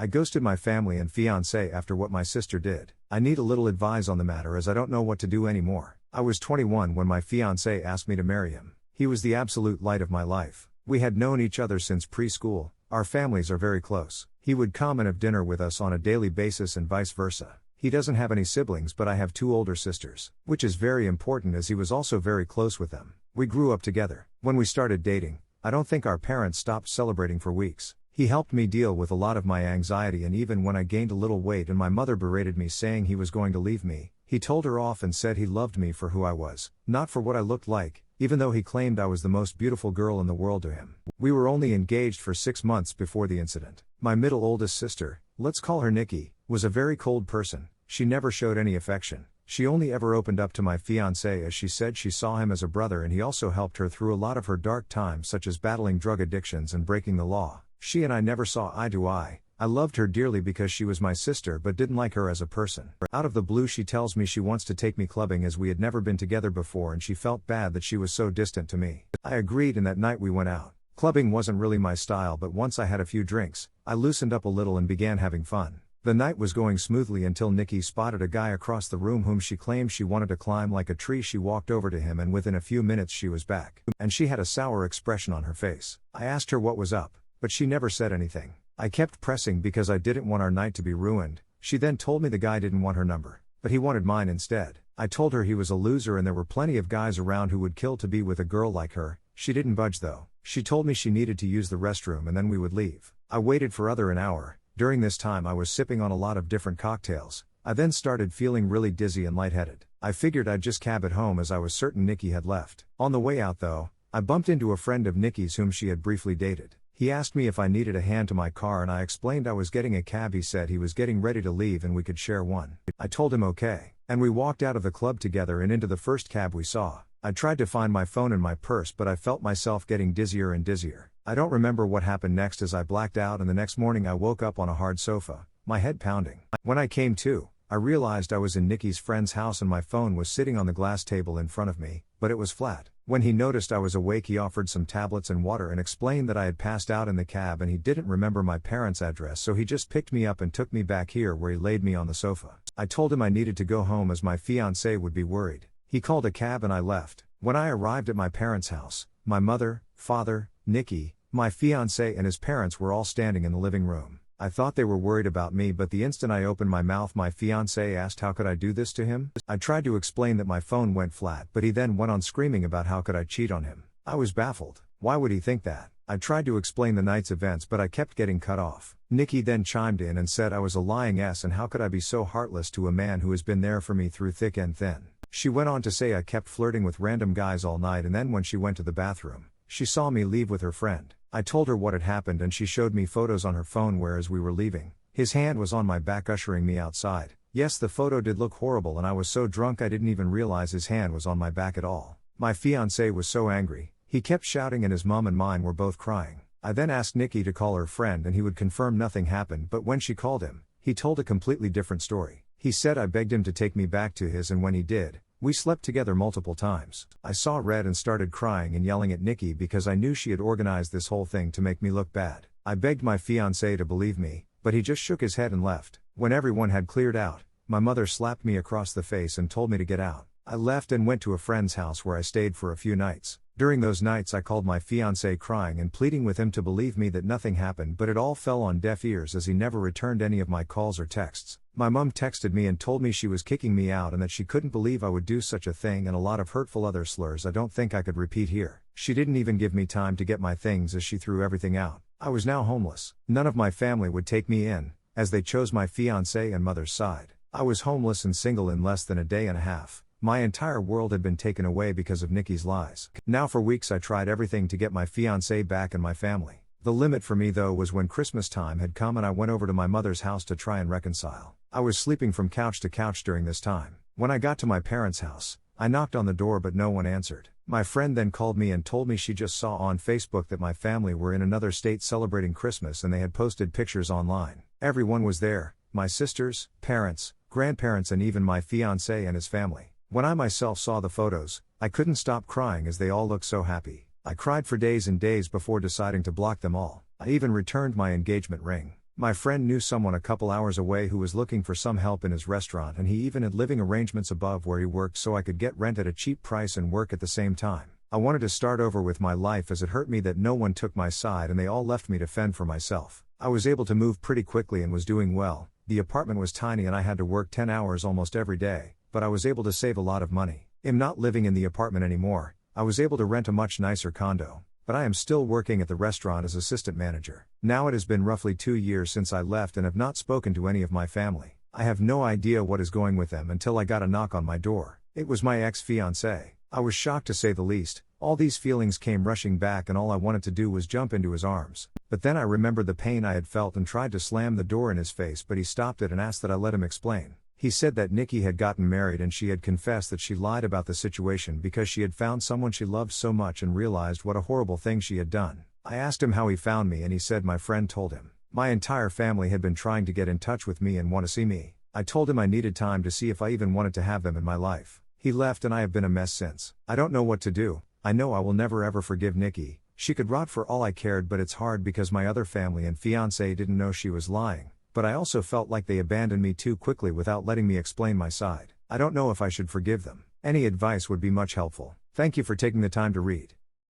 I ghosted my family and fiancé after what my sister did. I need a little advice on the matter as I don't know what to do anymore. I was 21 when my fiancé asked me to marry him. He was the absolute light of my life. We had known each other since preschool. Our families are very close. He would come and have dinner with us on a daily basis and vice versa. He doesn't have any siblings, but I have 2 older sisters, which is very important as he was also very close with them. We grew up together. When we started dating, I don't think our parents stopped celebrating for weeks. He helped me deal with a lot of my anxiety, and even when I gained a little weight and my mother berated me saying he was going to leave me, he told her off and said he loved me for who I was, not for what I looked like, even though he claimed I was the most beautiful girl in the world to him. We were only engaged for 6 months before the incident. My middle oldest sister, let's call her Nikki, was a very cold person. She never showed any affection. She only ever opened up to my fiancé as she said she saw him as a brother, and he also helped her through a lot of her dark times such as battling drug addictions and breaking the law. She and I never saw eye to eye. I loved her dearly because she was my sister but didn't like her as a person. Out of the blue she tells me she wants to take me clubbing as we had never been together before, and she felt bad that she was so distant to me. I agreed, and that night we went out. Clubbing wasn't really my style, but once I had a few drinks, I loosened up a little and began having fun. The night was going smoothly until Nikki spotted a guy across the room whom she claimed she wanted to climb like a tree. She walked over to him and within a few minutes she was back. And she had a sour expression on her face. I asked her what was up, but she never said anything. I kept pressing because I didn't want our night to be ruined. She then told me the guy didn't want her number, but he wanted mine instead. I told her he was a loser and there were plenty of guys around who would kill to be with a girl like her. She didn't budge though. She told me she needed to use the restroom and then we would leave. I waited for an hour. During this time I was sipping on a lot of different cocktails. I then started feeling really dizzy and lightheaded. I figured I'd just cab it home as I was certain Nikki had left. On the way out though, I bumped into a friend of Nikki's whom she had briefly dated. He asked me if I needed a hand to my car and I explained I was getting a cab. He said he was getting ready to leave and we could share one. I told him okay, and we walked out of the club together and into the first cab we saw. I tried to find my phone in my purse but I felt myself getting dizzier and dizzier. I don't remember what happened next as I blacked out, and the next morning I woke up on a hard sofa, my head pounding. When I came to, I realized I was in Nikki's friend's house and my phone was sitting on the glass table in front of me, but it was flat. When he noticed I was awake he offered some tablets and water and explained that I had passed out in the cab and he didn't remember my parents' address, so he just picked me up and took me back here where he laid me on the sofa. I told him I needed to go home as my fiancé would be worried. He called a cab and I left. When I arrived at my parents' house, my mother, father, Nikki, my fiancé and his parents were all standing in the living room. I thought they were worried about me, but the instant I opened my mouth my fiancé asked how could I do this to him? I tried to explain that my phone went flat, but he then went on screaming about how could I cheat on him. I was baffled. Why would he think that? I tried to explain the night's events but I kept getting cut off. Nikki then chimed in and said I was a lying ass and how could I be so heartless to a man who has been there for me through thick and thin. She went on to say I kept flirting with random guys all night, and then when she went to the bathroom, she saw me leave with her friend. I told her what had happened and she showed me photos on her phone where as we were leaving, his hand was on my back ushering me outside. Yes, the photo did look horrible and I was so drunk I didn't even realize his hand was on my back at all. My fiancé was so angry, he kept shouting and his mom and mine were both crying. I then asked Nikki to call her friend and he would confirm nothing happened, but when she called him, he told a completely different story. He said I begged him to take me back to his, and when he did, we slept together multiple times. I saw red and started crying and yelling at Nikki because I knew she had organized this whole thing to make me look bad. I begged my fiancé to believe me, but he just shook his head and left. When everyone had cleared out, my mother slapped me across the face and told me to get out. I left and went to a friend's house where I stayed for a few nights. During those nights I called my fiancé crying and pleading with him to believe me that nothing happened, but it all fell on deaf ears as he never returned any of my calls or texts. My mom texted me and told me she was kicking me out and that she couldn't believe I would do such a thing, and a lot of hurtful other slurs I don't think I could repeat here. She didn't even give me time to get my things as she threw everything out. I was now homeless. None of my family would take me in, as they chose my fiancé and mother's side. I was homeless and single in less than a day and a half. My entire world had been taken away because of Nikki's lies. Now for weeks I tried everything to get my fiancé back and my family. The limit for me though was when Christmas time had come and I went over to my mother's house to try and reconcile. I was sleeping from couch to couch during this time. When I got to my parents' house, I knocked on the door but no one answered. My friend then called me and told me she just saw on Facebook that my family were in another state celebrating Christmas and they had posted pictures online. Everyone was there, my sisters, parents, grandparents and even my fiancé and his family. When I myself saw the photos, I couldn't stop crying as they all looked so happy. I cried for days and days before deciding to block them all. I even returned my engagement ring. My friend knew someone a couple hours away who was looking for some help in his restaurant, and he even had living arrangements above where he worked so I could get rent at a cheap price and work at the same time. I wanted to start over with my life as it hurt me that no one took my side and they all left me to fend for myself. I was able to move pretty quickly and was doing well. The apartment was tiny and I had to work 10 hours almost every day, but I was able to save a lot of money. I'm not living in the apartment anymore. I was able to rent a much nicer condo, but I am still working at the restaurant as assistant manager. Now it has been roughly 2 years since I left and have not spoken to any of my family. I have no idea what is going with them until I got a knock on my door. It was my ex-fiancé. I was shocked to say the least. All these feelings came rushing back and all I wanted to do was jump into his arms. But then I remembered the pain I had felt and tried to slam the door in his face, but he stopped it and asked that I let him explain. He said that Nikki had gotten married and she had confessed that she lied about the situation because she had found someone she loved so much and realized what a horrible thing she had done. I asked him how he found me and he said my friend told him. My entire family had been trying to get in touch with me and want to see me. I told him I needed time to see if I even wanted to have them in my life. He left and I have been a mess since. I don't know what to do. I know I will never ever forgive Nikki. She could rot for all I cared, but it's hard because my other family and fiancé didn't know she was lying. But I also felt like they abandoned me too quickly without letting me explain my side. I don't know if I should forgive them. Any advice would be much helpful. Thank you for taking the time to read.